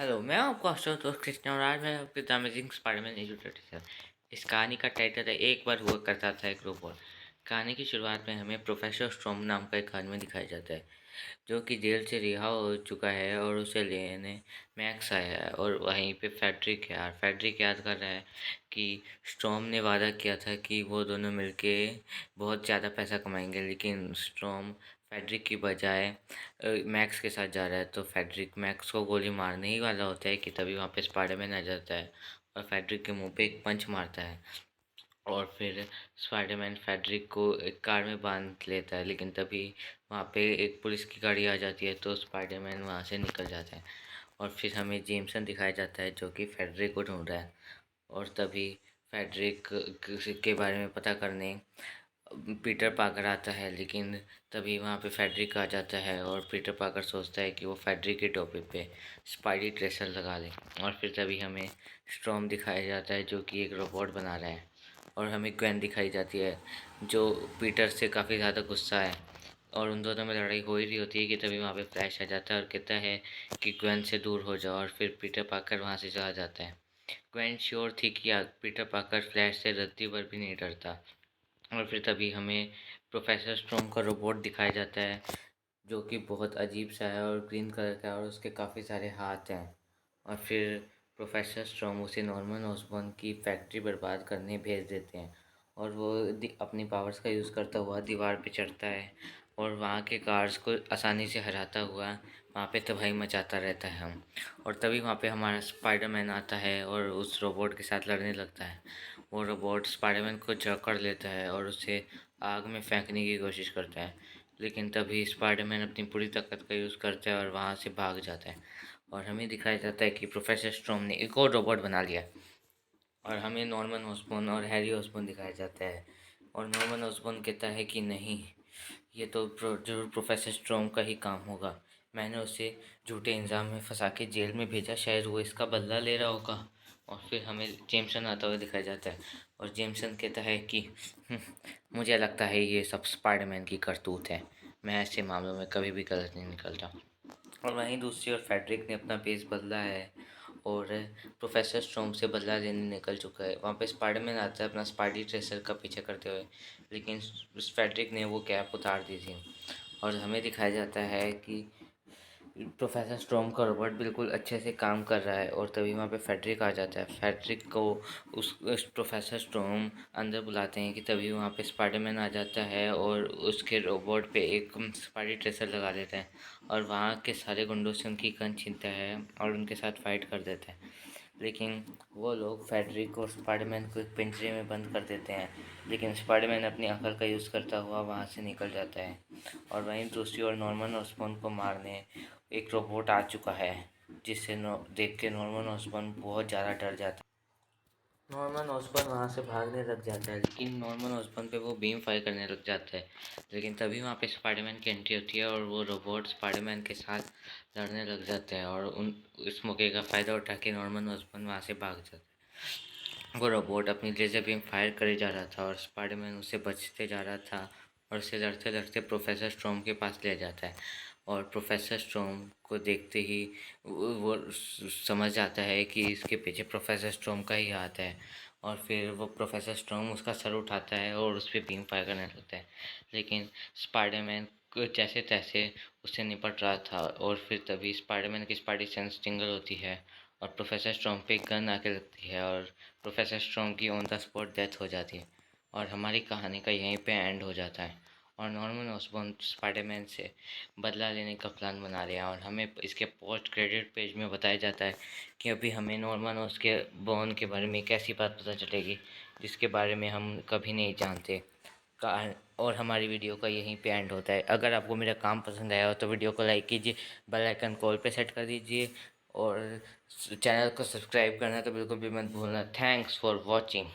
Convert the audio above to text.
Hello, मैं आपका दोस्त कृष्ण और आज मैं आपके द अमेजिंग स्पाइडरमैन एजू 37 इस कहानी का टाइटल है एक बार हुआ करता था एक रोबोट। कहानी की शुरुआत में हमें प्रोफेसर स्ट्रॉम नाम का एक आदमी दिखाया जाता है जो कि जेल से रिहा हो चुका है और उसे लेने मैक्स आया है और वहीं पे फेडरिक याद कर रहा है कि स्ट्रॉम ने वादा किया था कि वो दोनों मिलके बहुत ज़्यादा पैसा कमाएंगे, लेकिन स्ट्रॉम फेडरिक की बजाय मैक्स के साथ जा रहा है। तो फेडरिक मैक्स को गोली मारने ही वाला होता है कि तभी वहाँ पे स्पाइडरमैन आ जाता है और फेडरिक के मुंह पे एक पंच मारता है और फिर स्पाइडरमैन फेडरिक को एक कार में बांध लेता है, लेकिन तभी वहाँ पे एक पुलिस की गाड़ी आ जाती है तो स्पाइडरमैन वहाँ से निकल जाता है और फिर हमें जेमसन दिखाया जाता है जो कि फेडरिक को ढूंढ रहा है। और तभी फेडरिक के बारे में पता करने पीटर पाकर आता है, लेकिन तभी वहाँ पे फेडरिक आ जाता है और पीटर पाकर सोचता है कि वो फेडरिक के टोपी पे स्पाइडी ट्रेसर लगा ले। और फिर तभी हमें स्टॉर्म दिखाया जाता है जो कि एक रोबोट बना रहा है और हमें ग्वेन दिखाई जाती है जो पीटर से काफ़ी ज़्यादा गुस्सा है और उन दोनों में लड़ाई हो ही रही होती है कि तभी वहाँ पे फ्लैश आ जाता है और कहता है कि ग्वेन से दूर हो जाओ और फिर पीटर पाकर वहाँ से चला जाता है। ग्वेन श्योर थी कि पीटर पाकर फ्लैश से रत्ती भर भी नहीं डरता। और फिर तभी हमें प्रोफेसर स्टोन का रोबोट दिखाया जाता है जो कि बहुत अजीब सा है और ग्रीन कलर का है और उसके काफ़ी सारे हाथ हैं। और फिर प्रोफेसर स्ट्रॉम उसे नॉर्मन ऑसबॉर्न की फैक्ट्री बर्बाद करने भेज देते हैं और वो अपनी पावर्स का यूज़ करता हुआ दीवार पे चढ़ता है और वहाँ के गार्ड्स को आसानी से हराता हुआ वहाँ पे तबाही मचाता रहता है हम। और तभी वहाँ पे हमारा स्पाइडरमैन आता है और उस रोबोट के साथ लड़ने लगता है। वो रोबोट स्पाइडरमैन को जकड़ लेता है और उसे आग में फेंकने की कोशिश करता है, लेकिन तभी स्पाइडरमैन अपनी पूरी ताकत का यूज़ करता है और वहाँ से भाग जाता है। और हमें दिखाया जाता है कि प्रोफेसर स्ट्रोम ने एक और रोबोट बना लिया और हमें नॉर्मन ऑसबॉर्न और हैरी ऑसबॉर्न दिखाया जाता है। और नॉर्मन ऑसबॉर्न कहता है कि नहीं, ये तो जरूर प्रोफेसर स्ट्रोम का ही काम होगा। मैंने उसे झूठे इल्ज़ाम में फंसा के जेल में भेजा, शायद वो इसका बदला ले रहा होगा। और फिर हमें जेमसन आता हुआ दिखाया जाता है और जेमसन कहता है कि "हम्म, मुझे लगता है ये सब स्पाइडरमैन की करतूत है। मैं ऐसे मामलों में कभी भी गलत नहीं निकलता।" और वहीं दूसरी ओर फेडरिक ने अपना बेस बदला है और प्रोफेसर स्ट्रोम से बदला लेने निकल चुका है। वहाँ पे स्पाइडरमैन आता है अपना स्पाइडी ट्रेसर का पीछा करते हुए, लेकिन फेडरिक ने वो कैप उतार दी थी। और हमें दिखाया जाता है कि प्रोफेसर स्ट्रोम का रोबोट बिल्कुल अच्छे से काम कर रहा है और तभी वहाँ पे फेडरिक आ जाता है। फेडरिक को उस प्रोफेसर स्ट्रोम अंदर बुलाते हैं कि तभी वहाँ पे स्पाइडरमैन आ जाता है और उसके रोबोट पे एक स्पाइडी ट्रेसर लगा देता है और वहाँ के सारे गुंडों से उनकी गन छीनता है और उनके साथ फाइट कर देता है। लेकिन वो लोग फेडरिक और स्पाइडरमैन को एक पिंजरे में बंद कर देते हैं, लेकिन स्पाइडरमैन अपनी अकल का यूज़ करता हुआ वहाँ से निकल जाता है। और वहीं दूसरी ओर नॉर्मन ऑसबॉर्न को मारने एक रोबोट आ चुका है, जिससे देख के नॉर्मन ऑसबॉर्न बहुत ज़्यादा डर जाता है। नॉर्मन ऑसबॉर्न वहाँ से भागने लग जाता है, लेकिन नॉर्मन ऑसबॉर्न पे वो बीम फायर करने लग जाता है। लेकिन तभी वहाँ पे स्पाइडरमैन की एंट्री होती है और वो रोबोट स्पाइडरमैन के साथ लड़ने लग जाता है और इस मौके का फ़ायदा उठा के नॉर्मन ऑसबॉर्न वहाँ से भाग जाता है। वो रोबोट अपनी लेज़र बीम फायर करे जा रहा था और स्पाइडरमैन उससे बचते जा रहा था और उसे लड़ते लड़ते प्रोफेसर स्ट्रोम के पास ले जाता है। और प्रोफेसर स्ट्रोम को देखते ही वो समझ जाता है कि इसके पीछे प्रोफेसर स्ट्रोम का ही हाथ है। और फिर वो प्रोफेसर स्ट्रोम उसका सर उठाता है और उस पर बीम फायर करने लगता है, लेकिन स्पाइडरमैन जैसे तैसे उससे निपट रहा था। और फिर तभी स्पाइडरमैन की स्पाइडी सेंस टिंगल होती है और प्रोफेसर स्ट्रोम पे एक गन आके लगती है और प्रोफेसर स्ट्रोम की ऑन द स्पॉट डेथ हो जाती है और हमारी कहानी का यहीं पे एंड हो जाता है। और नॉर्मन ऑसबॉर्न स्पाइडरमैन से बदला लेने का प्लान बना रहे हैं और हमें इसके पोस्ट क्रेडिट पेज में बताया जाता है कि अभी हमें नॉर्मन उसके बॉर्न के बारे में एक ऐसी बात पता चलेगी जिसके बारे में हम कभी नहीं जानते का। और हमारी वीडियो का यहीं पे एंड होता है। अगर आपको मेरा काम पसंद आया हो तो वीडियो को लाइक कीजिए, बेल आइकन कॉल पे सेट कर दीजिए और चैनल को सब्सक्राइब करना तो बिल्कुल भी मत भूलना। Thanks for watching.